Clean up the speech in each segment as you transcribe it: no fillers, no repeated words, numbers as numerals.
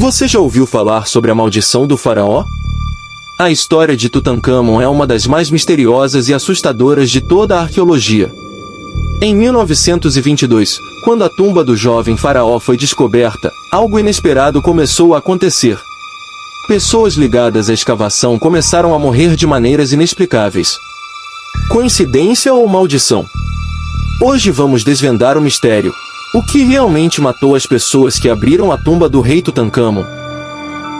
Você já ouviu falar sobre a maldição do faraó? A história de Tutancâmon é uma das mais misteriosas e assustadoras de toda a arqueologia. Em 1922, quando a tumba do jovem faraó foi descoberta, algo inesperado começou a acontecer. Pessoas ligadas à escavação começaram a morrer de maneiras inexplicáveis. Coincidência ou maldição? Hoje vamos desvendar o mistério. O que realmente matou as pessoas que abriram a tumba do rei Tutancâmon?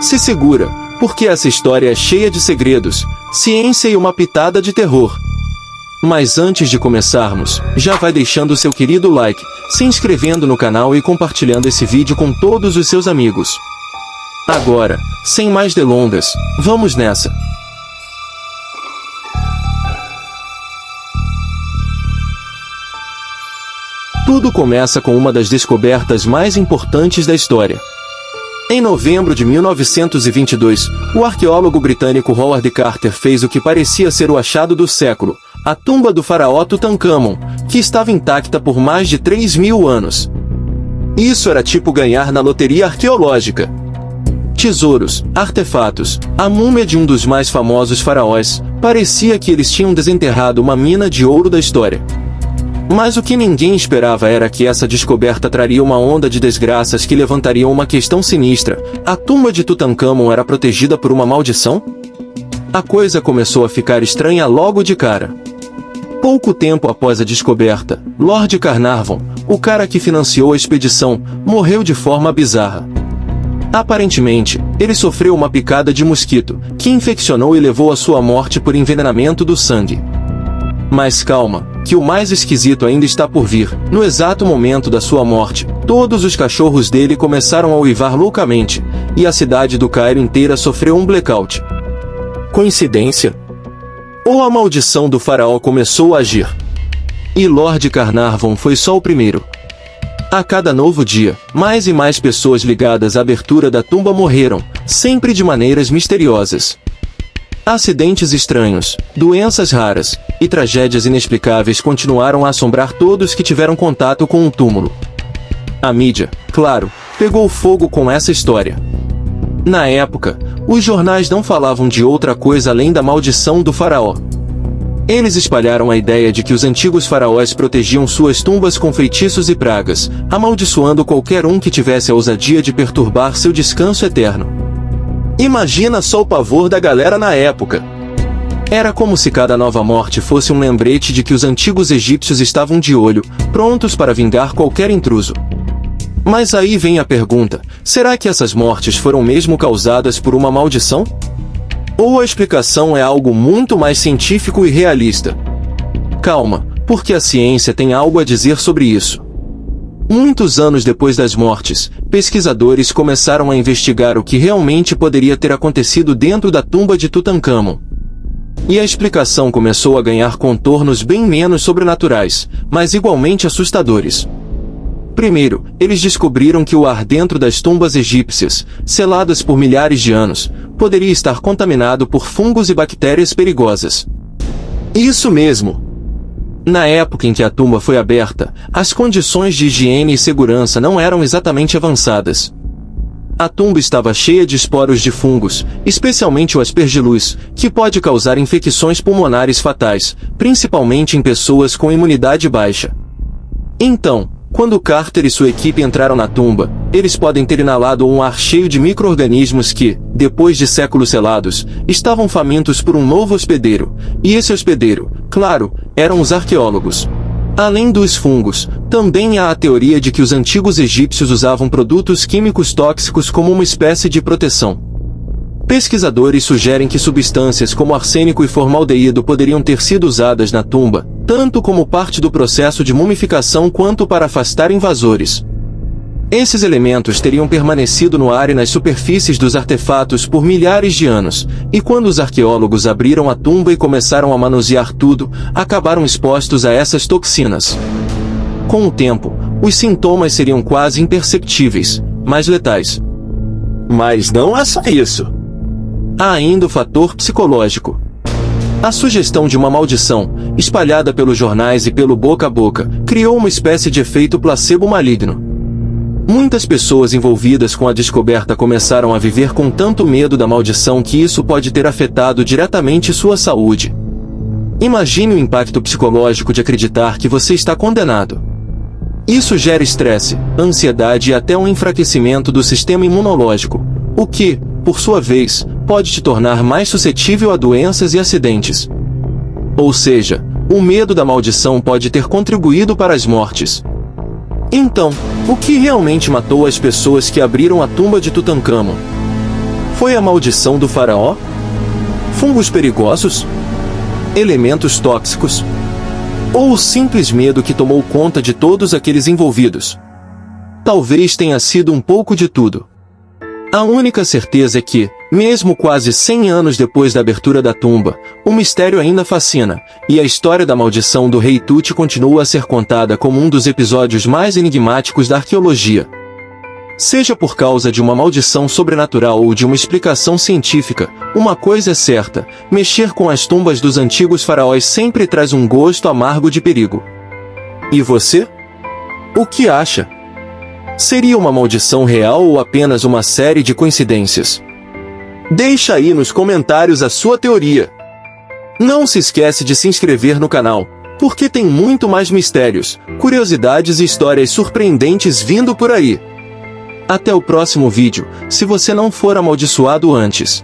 Se segura, porque essa história é cheia de segredos, ciência e uma pitada de terror. Mas antes de começarmos, já vai deixando o seu querido like, se inscrevendo no canal e compartilhando esse vídeo com todos os seus amigos. Agora, sem mais delongas, vamos nessa! Tudo começa com uma das descobertas mais importantes da história. Em novembro de 1922, o arqueólogo britânico Howard Carter fez o que parecia ser o achado do século, a tumba do faraó Tutancâmon, que estava intacta por mais de 3.000 anos. Isso era tipo ganhar na loteria arqueológica. Tesouros, artefatos, a múmia de um dos mais famosos faraós, parecia que eles tinham desenterrado uma mina de ouro da história. Mas o que ninguém esperava era que essa descoberta traria uma onda de desgraças que levantariam uma questão sinistra. A tumba de Tutancâmon era protegida por uma maldição? A coisa começou a ficar estranha logo de cara. Pouco tempo após a descoberta, Lord Carnarvon, o cara que financiou a expedição, morreu de forma bizarra. Aparentemente, ele sofreu uma picada de mosquito, que infeccionou e levou à sua morte por envenenamento do sangue. Mas calma, que o mais esquisito ainda está por vir. No exato momento da sua morte, todos os cachorros dele começaram a uivar loucamente, e a cidade do Cairo inteira sofreu um blackout. Coincidência? Ou a maldição do faraó começou a agir? E Lord Carnarvon foi só o primeiro. A cada novo dia, mais e mais pessoas ligadas à abertura da tumba morreram, sempre de maneiras misteriosas. Acidentes estranhos, doenças raras e tragédias inexplicáveis continuaram a assombrar todos que tiveram contato com o túmulo. A mídia, claro, pegou fogo com essa história. Na época, os jornais não falavam de outra coisa além da maldição do faraó. Eles espalharam a ideia de que os antigos faraós protegiam suas tumbas com feitiços e pragas, amaldiçoando qualquer um que tivesse a ousadia de perturbar seu descanso eterno. Imagina só o pavor da galera na época. Era como se cada nova morte fosse um lembrete de que os antigos egípcios estavam de olho, prontos para vingar qualquer intruso. Mas aí vem a pergunta, será que essas mortes foram mesmo causadas por uma maldição? Ou a explicação é algo muito mais científico e realista? Calma, porque a ciência tem algo a dizer sobre isso. Muitos anos depois das mortes, pesquisadores começaram a investigar o que realmente poderia ter acontecido dentro da tumba de Tutancâmon. E a explicação começou a ganhar contornos bem menos sobrenaturais, mas igualmente assustadores. Primeiro, eles descobriram que o ar dentro das tumbas egípcias, seladas por milhares de anos, poderia estar contaminado por fungos e bactérias perigosas. Isso mesmo! Na época em que a tumba foi aberta, as condições de higiene e segurança não eram exatamente avançadas. A tumba estava cheia de esporos de fungos, especialmente o Aspergillus, que pode causar infecções pulmonares fatais, principalmente em pessoas com imunidade baixa. Então, quando Carter e sua equipe entraram na tumba, eles podem ter inalado um ar cheio de micro-organismos que, depois de séculos selados, estavam famintos por um novo hospedeiro, e esse hospedeiro, claro, eram os arqueólogos. Além dos fungos, também há a teoria de que os antigos egípcios usavam produtos químicos tóxicos como uma espécie de proteção. Pesquisadores sugerem que substâncias como arsênico e formaldeído poderiam ter sido usadas na tumba, tanto como parte do processo de mumificação quanto para afastar invasores. Esses elementos teriam permanecido no ar e nas superfícies dos artefatos por milhares de anos, e quando os arqueólogos abriram a tumba e começaram a manusear tudo, acabaram expostos a essas toxinas. Com o tempo, os sintomas seriam quase imperceptíveis, mas letais. Mas não é só isso. Há ainda o fator psicológico. A sugestão de uma maldição, espalhada pelos jornais e pelo boca a boca, criou uma espécie de efeito placebo maligno. Muitas pessoas envolvidas com a descoberta começaram a viver com tanto medo da maldição que isso pode ter afetado diretamente sua saúde. Imagine o impacto psicológico de acreditar que você está condenado. Isso gera estresse, ansiedade e até um enfraquecimento do sistema imunológico, o que, por sua vez, pode te tornar mais suscetível a doenças e acidentes. Ou seja, o medo da maldição pode ter contribuído para as mortes. Então, o que realmente matou as pessoas que abriram a tumba de Tutancâmon? Foi a maldição do faraó? Fungos perigosos? Elementos tóxicos? Ou o simples medo que tomou conta de todos aqueles envolvidos? Talvez tenha sido um pouco de tudo. A única certeza é que, mesmo quase 100 anos depois da abertura da tumba, o mistério ainda fascina, e a história da maldição do rei Tut continua a ser contada como um dos episódios mais enigmáticos da arqueologia. Seja por causa de uma maldição sobrenatural ou de uma explicação científica, uma coisa é certa: mexer com as tumbas dos antigos faraós sempre traz um gosto amargo de perigo. E você? O que acha? Seria uma maldição real ou apenas uma série de coincidências? Deixa aí nos comentários a sua teoria. Não se esquece de se inscrever no canal, porque tem muito mais mistérios, curiosidades e histórias surpreendentes vindo por aí. Até o próximo vídeo, se você não for amaldiçoado antes.